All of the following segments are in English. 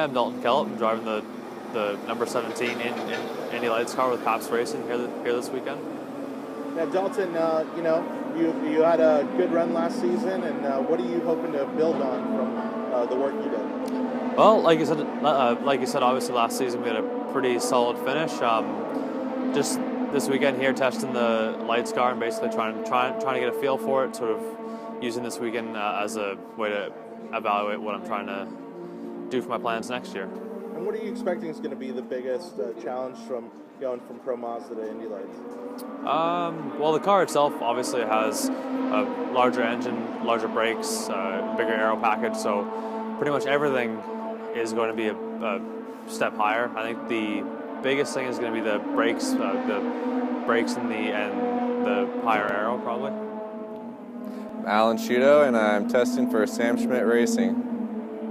I'm Dalton Kellett. I'm driving the number 17 in Indy Lights car with Paps Racing here this weekend. Now, Dalton, you had a good run last season, and what are you hoping to build on from the work you did? Well, like you said, obviously last season we had a pretty solid finish. Just this weekend here, testing the Lights car and basically trying to get a feel for it. Sort of using this weekend as a way to evaluate what I'm trying to do for my plans next year. And what are you expecting is going to be the biggest challenge from going from Pro Mazda to Indy Lights? Well, the car itself obviously has a larger engine, larger brakes, bigger aero package, so pretty much everything is going to be a step higher. I think the biggest thing is going to be the brakes and the higher aero probably. I'm Alan Sciuto, and I'm testing for Sam Schmidt Racing.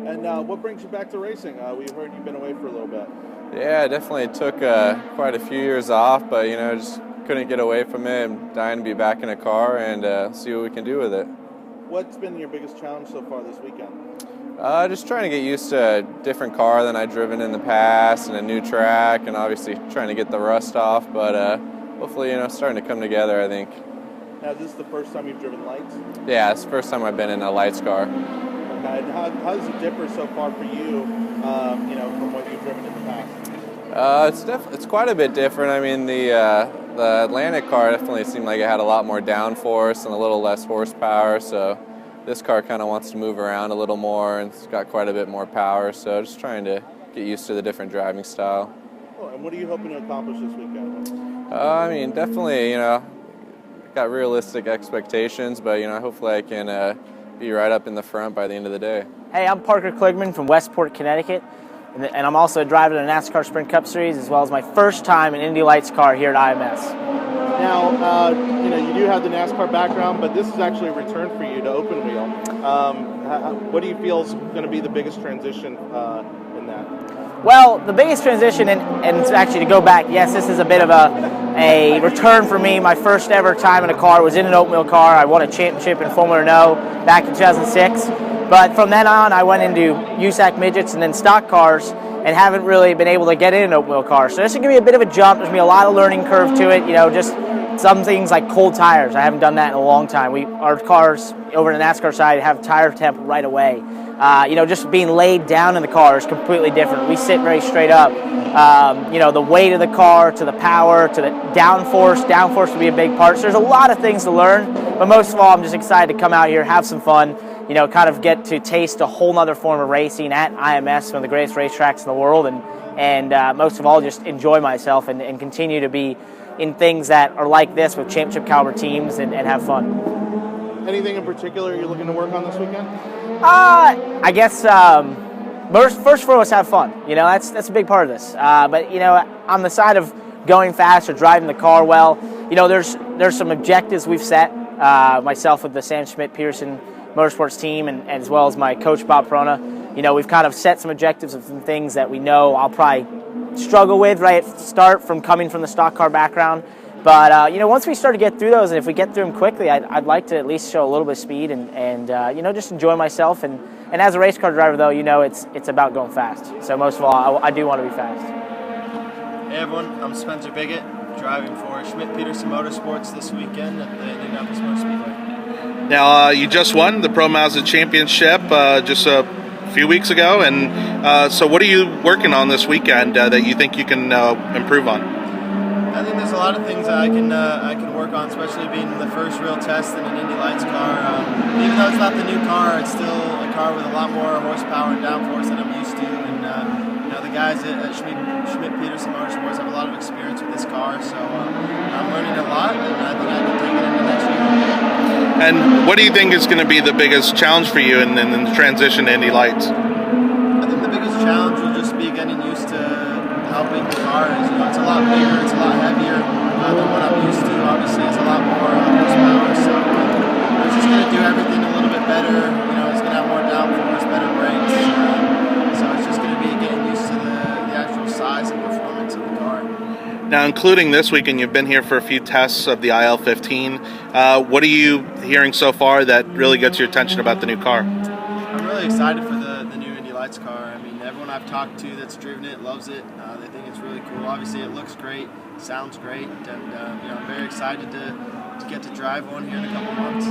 And what brings you back to racing? We've heard you've been away for a little bit. Yeah, I definitely took quite a few years off, but just couldn't get away from it. I'm dying to be back in a car and see what we can do with it. What's been your biggest challenge so far this weekend? Just trying to get used to a different car than I've driven in the past and a new track, and obviously trying to get the rust off, but hopefully, starting to come together, I think. Now, is this the first time you've driven Lights? Yeah, it's the first time I've been in a Lights car. Okay, and how does it differ so far for you, from what you've driven in the past? It's quite a bit different. I mean, the Atlantic car definitely seemed like it had a lot more downforce and a little less horsepower, so this car kind of wants to move around a little more, and it's got quite a bit more power, so just trying to get used to the different driving style. Oh, and what are you hoping to accomplish this weekend? I mean, definitely, got realistic expectations, but, hopefully I can be right up in the front by the end of the day. Hey, I'm Parker Kligerman from Westport, Connecticut, and I'm also driving a NASCAR Sprint Cup Series, as well as my first time in Indy Lights car here at IMS. Now, you do have the NASCAR background, but this is actually a return for you to open wheel. What do you feel is going to be the biggest transition in that? Well, the biggest transition, and actually to go back, yes, this is a bit of a return for me. My first ever time in a car was in an open wheel car. I won a championship in Formula Renault back in 2006. But from then on, I went into USAC midgets and then stock cars, and haven't really been able to get in an open wheel car. So this is going to be a bit of a jump. There's going to be a lot of learning curve to it. Just some things like cold tires. I haven't done that in a long time. Our cars over the NASCAR side have tire temp right away. Just being laid down in the car is completely different. We sit very straight up. The weight of the car, to the power, to the downforce. Downforce will be a big part. So there's a lot of things to learn. But most of all, I'm just excited to come out here, have some fun, kind of get to taste a whole nother form of racing at IMS, one of the greatest racetracks in the world, and most of all, just enjoy myself and continue to be in things that are like this with championship caliber teams and have fun. Anything in particular you're looking to work on this weekend? I guess first for us, have fun. That's a big part of this. But on the side of going fast or driving the car well, there's some objectives we've set. Myself with the Sam Schmidt Peterson Motorsports team, and as well as my coach Bob Perona, we've kind of set some objectives of some things that we know I'll probably struggle with right at the start from coming from the stock car background. But once we start to get through those, and if we get through them quickly, I'd like to at least show a little bit of speed and just enjoy myself. And as a race car driver, though, it's about going fast. So most of all, I do want to be fast. Hey everyone, I'm Spencer Pigot, driving for Schmidt Peterson Motorsports this weekend at the Indianapolis Motor Speedway. Now, you just won the Pro Mazda Championship just a few weeks ago, and so what are you working on this weekend that you think you can improve on? I think there's a lot of things that I can work on, especially being the first real test in an Indy Lights car. Even though it's not the new car, it's still a car with a lot more horsepower and downforce than I'm used to. And the guys at Schmidt Peterson Motorsports have a lot of experience with this car, so I'm learning a lot, and I think I can take it into next year. And what do you think is going to be the biggest challenge for you in the transition to Indy Lights? I think the biggest challenge will just be getting used to how big the car is. It's a lot bigger, it's a lot heavier than what I'm used to. Obviously, it's a lot more horsepower, so it's just going to do everything a little bit better. It's going to have more downforce, better brakes. So it's just going to be getting used to the actual size and performance of the car. Now, including this weekend, you've been here for a few tests of the IL-15. What are you hearing so far that really gets your attention about the new car? I'm really excited for the new Indy Lights car. I mean, everyone I've talked to that's driven it loves it. They think it's really cool. Obviously, it looks great, sounds great, and I'm very excited to get to drive one here in a couple months.